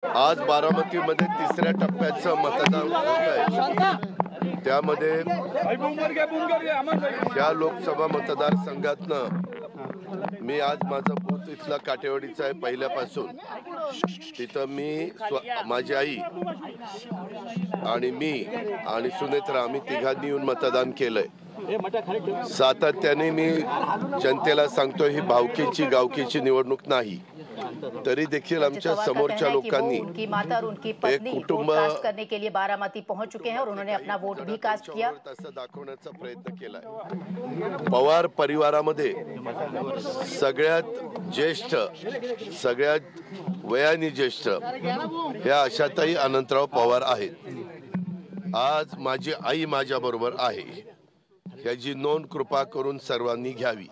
आज बारामतीमध्ये तिसऱ्या टप्प्याचं मतदान होत आहे। त्यामध्ये या लोकसभा मतदारसंघातनं मी आज माझा बूथ इथला काटेवाडीचा आहे पहिल्यापासून। तिथं मी माझी आई आणि मी आणि सुनेत्रा आम्ही तिघांनी येऊन मतदान केलंय। सातत्याने मी जनतेला सांगतो ही भावकीची गावकीची निवडणूक नाही, तरी देखील आमच्या समोरच्या लोकांनी उनकी माता और उनकी पत्नी वोट कास्ट करने के लिए बारामती पहुंच चुके हैं और उन्होंने अपना वोट भी कास्ट किया। तसं दाखवण्याचा प्रयत्न केलाय। पवार परिवारामध्ये सगळ्यात ज्येष्ठ, सगळ्यात वयाने ज्येष्ठ ह्या आशाताई अनंतराव पवार आहेत। आज माझी आई माझ्या बरोबर आहे, याची नोंद कृपा करून सर्वांनी घ्यावी।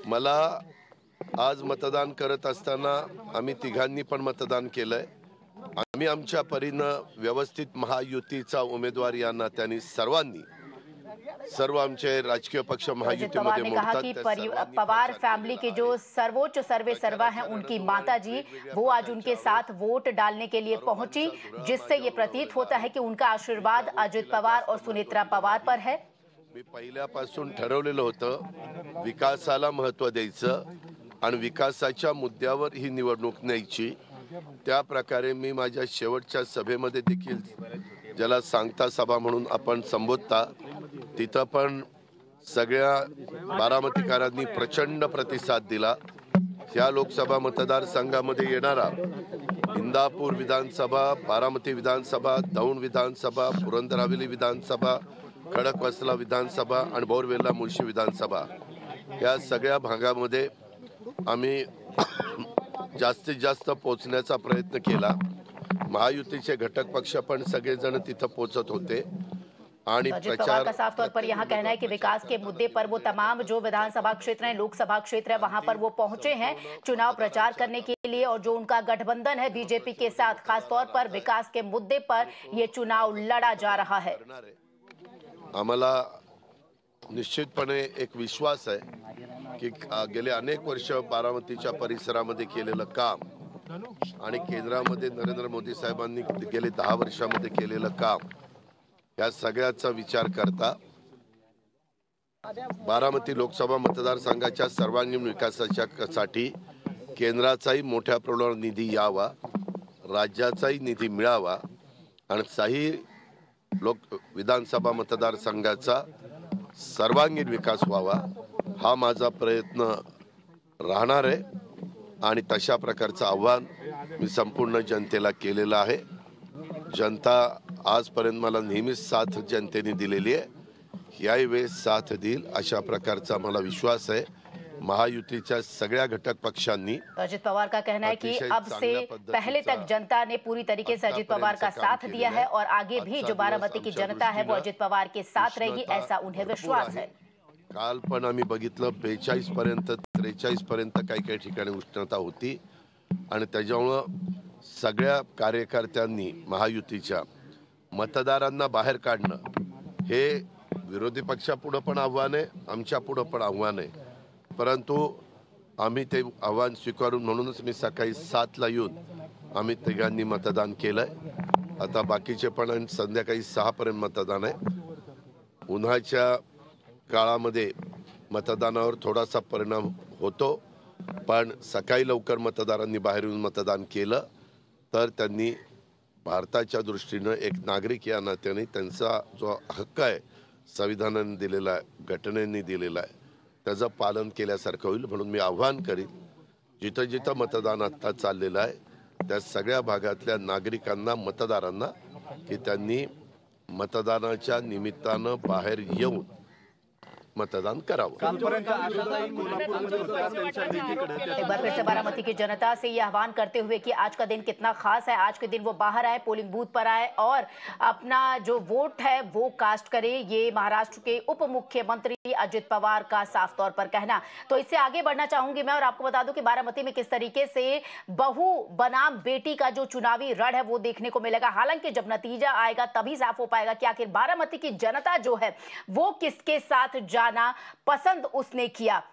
मला आज मतदान करत असताना आम्ही तिघांनी पण मतदान केलंय। आम्ही आमच्या परीनं व्यवस्थित महायुतीचा उमेदवार या नात्याने सर्वांनी, सर्व आमचे राजकीय पक्ष महायुतीमध्ये मोडतात। पवार फैमिली के जो सर्वोच्च सर्वे सर्वा हैं उनकी माता जी, वो आज उनके साथ वोट डालने के लिए पहुंची, जिससे ये प्रतीत होता है कि उनका आशीर्वाद अजित पवार और सुनेत्रा पवार पर है। मी पहिल्यापासून ठरवलेलं होतं विकासाला महत्त्व द्यायचं आणि विकासाच्या मुद्द्यावर ही निवडणूक न्यायची। त्या प्रकारे मी माझ्या शेवटच्या सभेमध्ये देखील, ज्याला सांगता सभा म्हणून आपण संबोधता, तिथं पण सगळ्या बारामतीकरांनी प्रचंड प्रतिसाद दिला। या लोकसभा मतदारसंघामध्ये येणारा इंदापूर विधानसभा, बारामती विधानसभा, दौंड विधानसभा, पुरंदर हवेली विधानसभा, खडकवासला विधानसभा आणि बोरवेल्ला मुळशी विधानसभा या सगळ्या भागामध्ये आम्ही जास्तीत जास्त पोहोचण्याचा प्रयत्न केला। महायुतीचे घटक पक्ष पण सगळेजण तिथं पोहोचत होते आणि प्रचार का साफ तौर पर यहाँ कहना है कि विकास के मुद्दे पर वो तमाम जो विधानसभा क्षेत्र है, लोकसभा क्षेत्र है, वहां पर वो पहुंचे हैं चुनाव प्रचार करने के लिए। और जो उनका गठबंधन है बीजेपी के साथ, खास तौर पर विकास के मुद्दे पर ये चुनाव लड़ा जा रहा है। आम्हाला निश्चितपणे एक विश्वास आहे की गेले अनेक वर्ष बारामतीच्या परिसरामध्ये केलेलं काम आणि केंद्रामध्ये नरेंद्र मोदी साहेबांनी गेले 10 वर्षामध्ये केलेलं काम या सगळ्याचा विचार करता बारामती लोकसभा मतदारसंघाच्या सर्वांगीण विकासासाठी केंद्राचाही मोठ्या प्रमाणावर निधी यावा, राज्याचाही निधी मिळावा आणि काही विधानसभा मतदारसंघाचा सर्वांगीण विकास व्हावा हा माझा प्रयत्न राहणार आहे। आणि तशा प्रकारचं आव्हान मी संपूर्ण जनतेला केलेलं आहे। जनता आजपर्यंत मला नेहमीच साथ जनतेने दिलेली आहे, याही वेळेस साथ देईल अशा प्रकारचा मला विश्वास आहे। महायुतीच्या सगळ्या घटक पक्षांनी, अजित पवार का कहना है कि अब से पहले तक जनता ने पूरी तरीके से अजित पवार का साथ दिया है और आगे भी जो बारामती की जनता है वो अजित पवार के साथ रहेगी, ऐसा उन्हें विश्वास है। काल पण आम्ही बघितलं 42 पर्यंत 43 पर्यंत काही ठिकाणी उष्णता होती आणि त्याच्यामुळं सगळ्या कार्यकर्त्यांनी महायुतीच्या मतदारांना बाहेर काढणं हे विरोधी पक्षापुढे पण आव्हान आहे, आमच्या पुढे पण आव्हान आहे। परंतु आम्ही ते आव्हान स्वीकारून म्हणूनच मी सकाळी 7ला येऊन आम्ही तिघांनी मतदान केलंय। आता बाकीचे पण संध्याकाळी 6 पर्यंत मतदान आहे। उन्हाच्या काळामध्ये मतदानावर थोडासा परिणाम होतो, पण सकाळी लवकर मतदारांनी बाहेर येऊन मतदान केलं तर त्यांनी भारताच्या दृष्टीनं एक नागरिक या नात्याने त्यांचा जो हक्क आहे संविधानाने दिलेला आहे, घटनेने दिलेला आहे, त्याचं पालन केल्यासारखं होईल। म्हणून मी आव्हान करीन जिथं जिथं मतदान आता चाललेलं आहे त्या सगळ्या भागातल्या नागरिकांना, मतदारांना की त्यांनी मतदानाच्या निमित्तानं बाहेर येऊन मतदान करावं। एक बार फिर से बारामती की जनता से ये आह्वान करते हुए कि आज का दिन कितना खास है, आज के दिन वो बाहर आए, पोलिंग बूथ पर आए और अपना जो वोट है वो कास्ट करे, ये महाराष्ट्र के उप मुख्यमंत्री अजित पवार का साफ तौर पर कहना। तो इससे आगे बढ़ना चाहूंगी मैं और आपको बता दूं कि बारामती में किस तरीके से बहू बनाम बेटी का जो चुनावी रण है वो देखने को मिलेगा। हालांकि जब नतीजा आएगा तभी साफ हो पाएगा कि आखिर बारामती की जनता जो है वो किसके साथ जाना पसंद उसने किया।